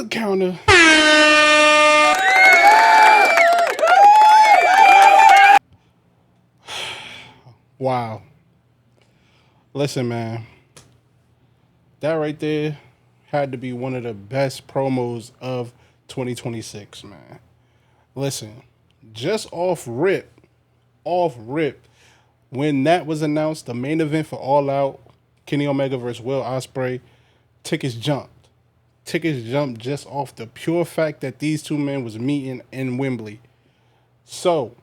counter. Wow. Listen, man. That right there had to be one of the best promos of 2026, man. Listen, just off rip, when that was announced, the main event for All Out, Kenny Omega versus Will Ospreay, tickets jumped. Tickets jumped just off the pure fact that these two men was meeting in Wembley. So,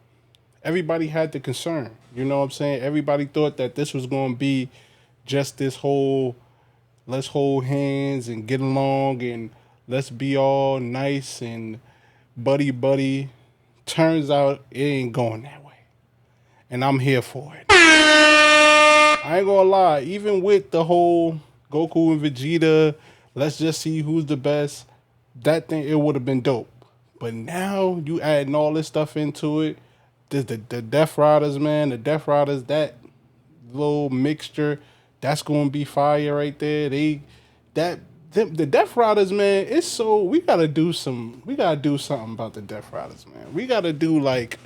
everybody had the concern. You know what I'm saying? Everybody thought that this was going to be just this whole let's hold hands and get along and let's be all nice and buddy buddy. Turns out it ain't going that way. And I'm here for it. I ain't gonna lie, even with the whole Goku and Vegeta, let's just see who's the best, that thing, it would have been dope. But now you adding all this stuff into it. The Death Riders, man, the Death Riders, that little mixture, that's gonna be fire right there. The Death Riders, man, it's so we gotta do something about the Death Riders, man. We gotta do like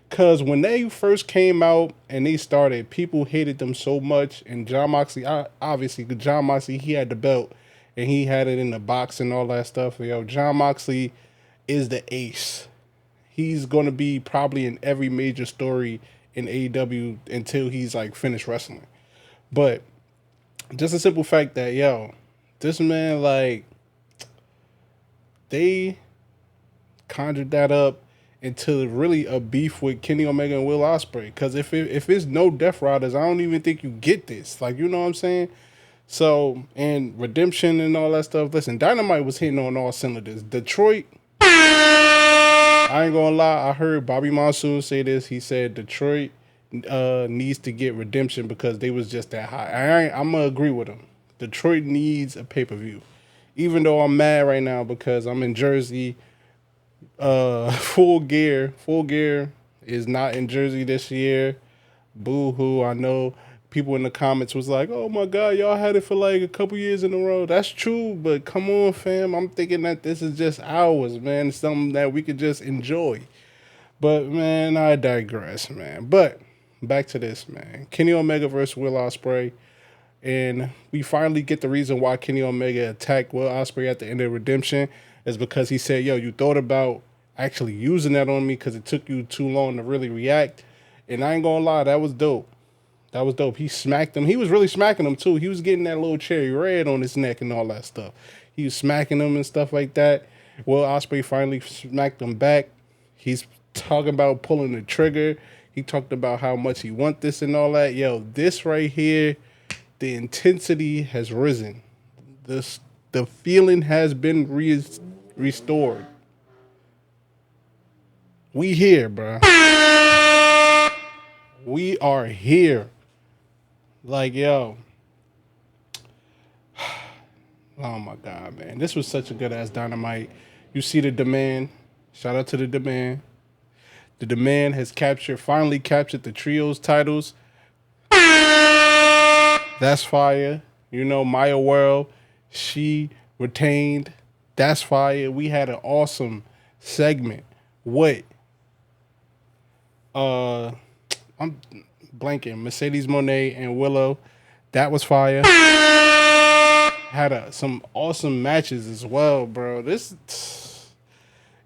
cause when they first came out and they started, people hated them so much. And John Moxley, obviously, John Moxley, he had the belt and he had it in the box and all that stuff. Yo, John Moxley is the ace. He's gonna be probably in every major story in AEW until he's like finished wrestling. But just a simple fact that this man, like, they conjured that up into really a beef with Kenny Omega and Will Ospreay. Because if it's no Death Riders, I don't even think you get this. Like, you know what I'm saying? So, and Redemption and all that stuff. Listen, Dynamite was hitting on all cylinders. Detroit, I ain't gonna lie, I heard Bobby Monsoon say this. He said Detroit needs to get Redemption because they was just that high. I'm gonna agree with him. Detroit needs a pay-per-view. Even though I'm mad right now because I'm in Jersey. Full Gear is not in Jersey this year. Boo hoo. I know people in the comments was like, oh my God, y'all had it for like a couple years in a row. That's true, but come on, fam. I'm thinking that this is just ours, man. It's something that we could just enjoy. But man, I digress, man. But back to this, man. Kenny Omega versus Will Ospreay. And we finally get the reason why Kenny Omega attacked Will Ospreay at the end of Redemption is because he said, yo, you thought about actually using that on me because it took you too long to really react. And I ain't gonna lie, that was dope. That was dope. He smacked him. He was really smacking him too. He was getting that little cherry red on his neck and all that stuff. He was smacking him and stuff like that. Will Ospreay finally smacked him back. He's talking about pulling the trigger. He talked about how much he want this and all that. Yo, this right here, the intensity has risen. The feeling has been restored. We here, bro. We are here. Like, yo. Oh my God, man. This was such a good ass Dynamite. You see the demand. Shout out to the demand. The demand has finally captured the trios titles. That's fire. You know, Maya World, she retained. That's fire. We had an awesome segment. What? I'm blanking. Mercedes Moné and Willow. That was fire. Had some awesome matches as well, bro. This is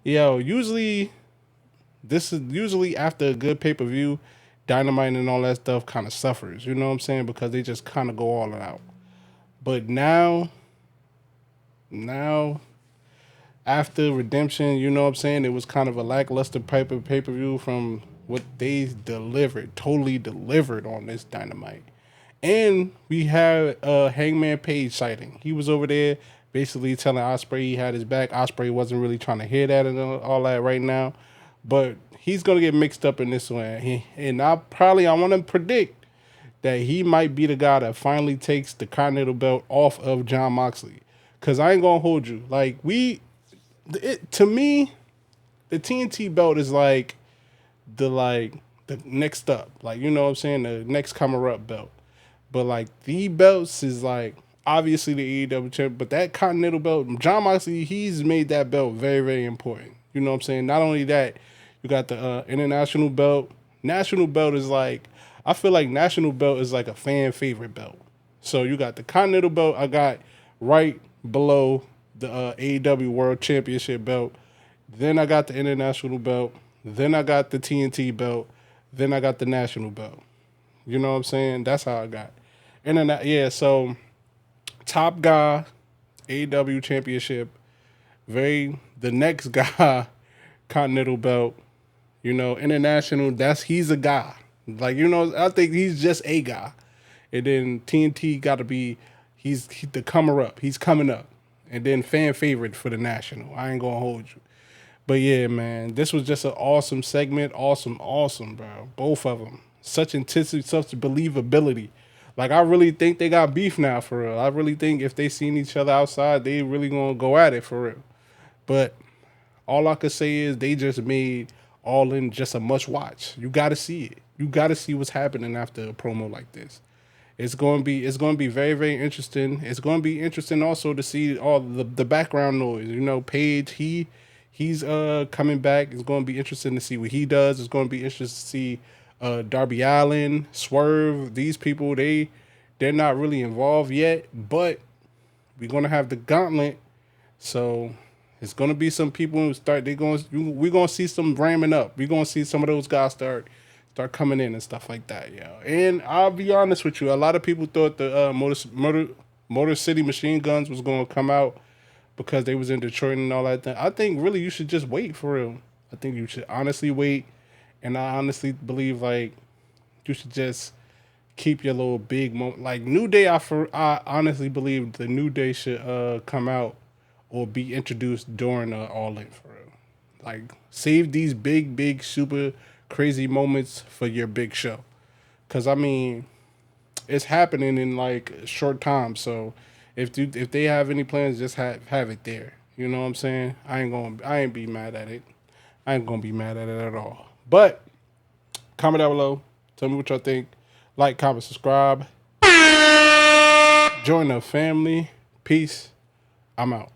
usually after a good pay-per-view, Dynamite and all that stuff kind of suffers. You know what I'm saying? Because they just kind of go all out. But now, after Redemption, you know what I'm saying? It was kind of a lackluster pay-per-view from what they totally delivered on this Dynamite. And we had a Hangman Page sighting. He was over there basically telling Ospreay he had his back. Ospreay wasn't really trying to hear that and all that right now. But he's going to get mixed up in this one. And I want to predict that he might be the guy that finally takes the Continental belt off of John Moxley. Because I ain't going to hold you. Like, to me, the TNT belt is like the next up. Like, you know what I'm saying? The next comer up belt. But like the belts is like, obviously the AEW champ, but that Continental belt, John Moxley, he's made that belt very, very important. You know what I'm saying? Not only that, you got the international belt. National belt is like, I feel like national belt is like a fan favorite belt. So you got the Continental belt. I got right below the AEW World Championship belt. Then I got the international belt. Then I got the TNT belt. Then I got the national belt. You know what I'm saying? That's how I got. Internet, yeah. So top guy, AEW Championship. Very the next guy, Continental belt. You know, international. He's a guy. Like I think he's just a guy. And then TNT got to be he's the comer up. He's coming up. And then fan favorite for the national. I ain't gonna hold you. But yeah, man, this was just an awesome segment. Awesome, awesome, bro. Both of them. Such intensity, such believability. Like, I really think they got beef now, for real. I really think if they seen each other outside, they really gonna go at it, for real. But all I could say is they just made All In just a must watch. You gotta see it. You gotta see what's happening after a promo like this. It's going to be very, very interesting. It's going to be interesting also to see all the background noise. Paige, he's coming back. It's going to be interesting to see what he does. It's going to be interesting to see Darby Allin, Swerve. These people, they're not really involved yet, but we're going to have the gauntlet. So it's going to be some people who start. We're going to see some ramming up. We're going to see some of those guys start coming in and stuff like that, yo. And I'll be honest with you, a lot of people thought the Motor City Machine Guns was going to come out because they was in Detroit and all that thing. I think really you should just wait, for real. I think you should honestly wait, and I honestly believe like you should just keep your little big moment. Like New Day, I honestly believe the New Day should come out or be introduced during All In, for real. Like save these big super crazy moments for your big show, because I mean it's happening in like a short time. So if they have any plans, just have it there. You know what I'm saying? I ain't be mad at it. I ain't gonna be mad at it at all. But comment down below. Tell me what y'all think. Like, comment, subscribe. Join the family. Peace. I'm out.